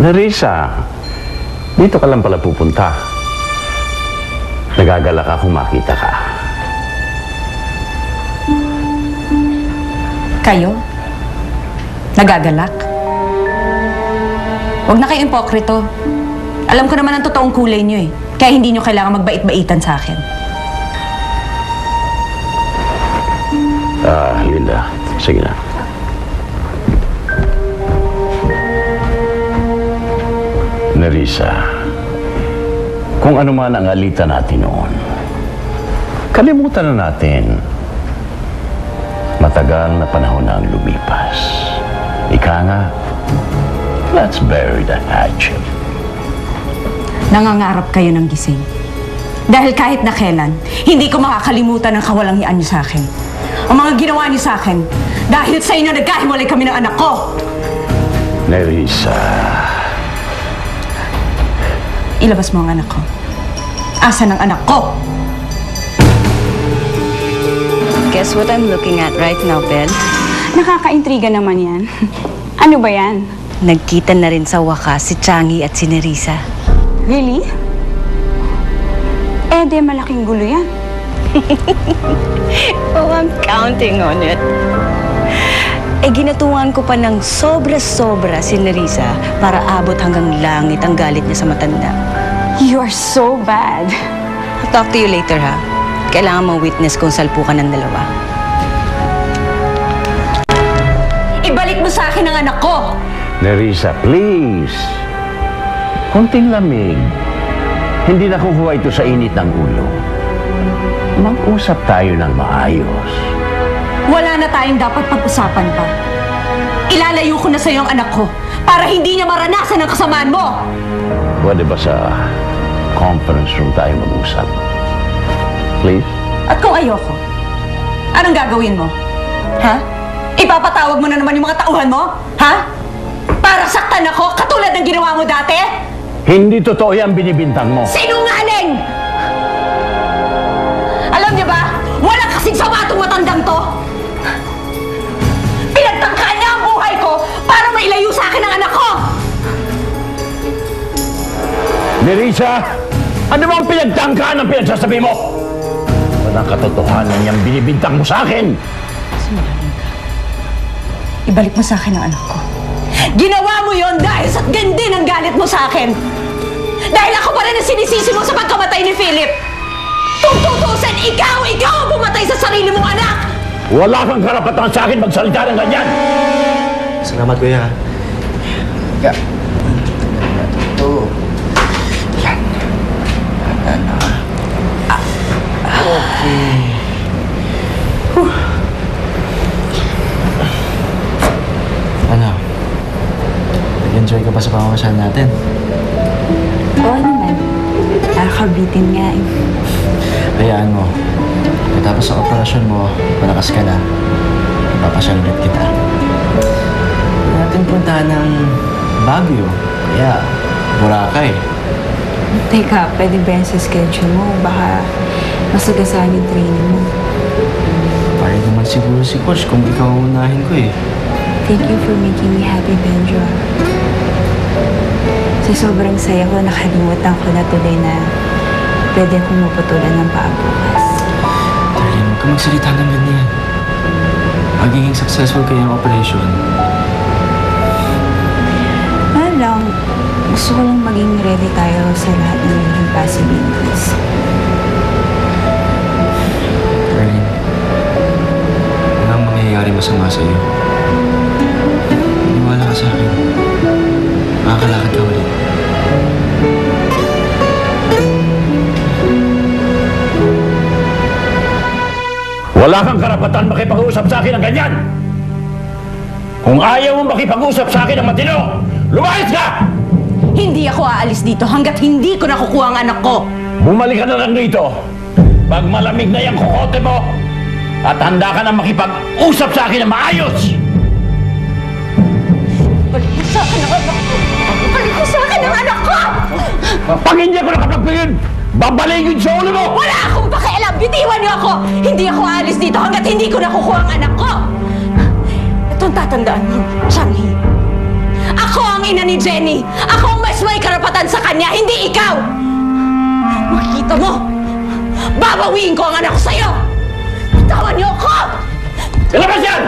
Nerissa, dito ka lang pala pupunta. Nagagalak akong makita ka. Kayo? Nagagalak? Huwag na kayo impokrito. Alam ko naman ang totoong kulay niyo eh. Kaya hindi niyo kailangan magbait-baitan sa akin. Linda, sige na. Nerissa, kung ano man ang alita natin noon, kalimutan na natin. Matagal na panahon na ang lumipas. Ika nga, let's bury the hatchet. Nangangarap kayo ng gising. Dahil kahit na kailan, hindi ko makakalimutan ang kawalangian niyo sa akin. Ang mga ginawa niyo sa akin, dahil sa inyo nagkahiwalay kami ng anak ko. Nerissa. Ilabas mo ang anak ko. Asan ang anak ko? Guess what I'm looking at right now, Belle? Nakakaintriga naman yan. Ano ba yan? Nagkita na rin sa wakas si Changi at si Nerissa. Really? De malaking gulo yan. Oh, I'm counting on it. Ginatungan ko pa ng sobra-sobra si Nerissa para abot hanggang langit ang galit niya sa matanda. You are so bad. I'll talk to you later, ha? Kailangan ma-witness kung salpukan ng dalawa. Ibalik mo sa akin ang anak ko! Nerissa, please. Konting lamig. Hindi nakukuha ito sa init ng ulo. Mag-usap tayo ng maayos. Wala na tayong dapat pag-usapan pa. Ilalayo ko na sa'yo ang anak ko para hindi niya maranasan ang kasamaan mo! Pwede ba sa conference room tayo mag-usap? Please? At kung ayoko, anong gagawin mo? Ha? Ipapatawag mo na naman yung mga tauhan mo? Ha? Para saktan ako katulad ng ginawa mo dati? Hindi totoo yan binibintang mo. Sinungaling! Alam niyo ba, walang kasing sawa itong matandang to! Pinagtangkaan niya ang buhay ko para mailayo sa akin ang anak ko! Nerissa, ano bang pinagtangkaan ang pinagsasabi mo? Walang katotohanan niyang binibintang mo sa akin. Sinungaling ka. Ibalik mo sa akin ang anak ko. Ginawa mo yon dahil sa gindi ng galit mo sa akin. Dahil ako pa rin ang sinisisi mo sa pagkamatay ni Philip. Kung tutusin, ikaw ang pumatay sa sarili mong anak! Wala kang karapatan sa akin magsalita ng ganyan! Salamat, kuya. Yan. Ito. Yan. Okay. Ano? Nag-enjoy ka ba sa pamamasyal natin? Oo naman. Nakakabitin nga eh. Hayaan mo. Pagkatapos sa operasyon mo, malakas ka na. Papasyal ulit kita. Hindi natin puntahan ng Baguio. Kaya, Boracay. Teka, pwede ba yan sa schedule mo? Baka masagasaan yung training mo. Pare naman siguro si Coach kung ikaw unahin ko eh. Thank you for making me happy, Benjo. Sa sobrang saya ko, nakalimutan ko na tuloy na pwede kong maputulan ng paa bukas. Darlene, huwag ka magsalita ng ganyan. Magiging successful kayo ang operation. Ano lang, gusto ko lang maging ready tayo sa lahat ng magiging possibilities. Darlene, walang mangyayari masama sa iyo. Maniwala ka sa akin. Makakalakad ka ulit. Wala kang karapatan makipag-usap sa akin ng ganyan! Kung ayaw mo makipag-usap sa akin ng matino, lumayas ka! Hindi ako aalis dito hanggat hindi ko nakukuha ang anak ko! Bumalik ka na lang dito. Pag malamig na yung kokote mo, at handa ka na makipag-usap sa akin ng maayos! Balik mo sa akin ang anak ko! Balik mo sa akin ang anak ko! Pag hindi ako nakapagpilin, babaligin sa ulo mo! Wala akong pakialam! Bitiwan niyo ako! Hindi ako aalis dito hanggat hindi ko nakukuha ang anak ko! Itong tatandaan mo, Changi. Ako ang ina ni Jenny. Ako ang mas may karapatan sa kanya, hindi ikaw! Makikita mo, babawiin ko ang anak ko sa'yo! Bitawan niyo ako! Ilabas yan!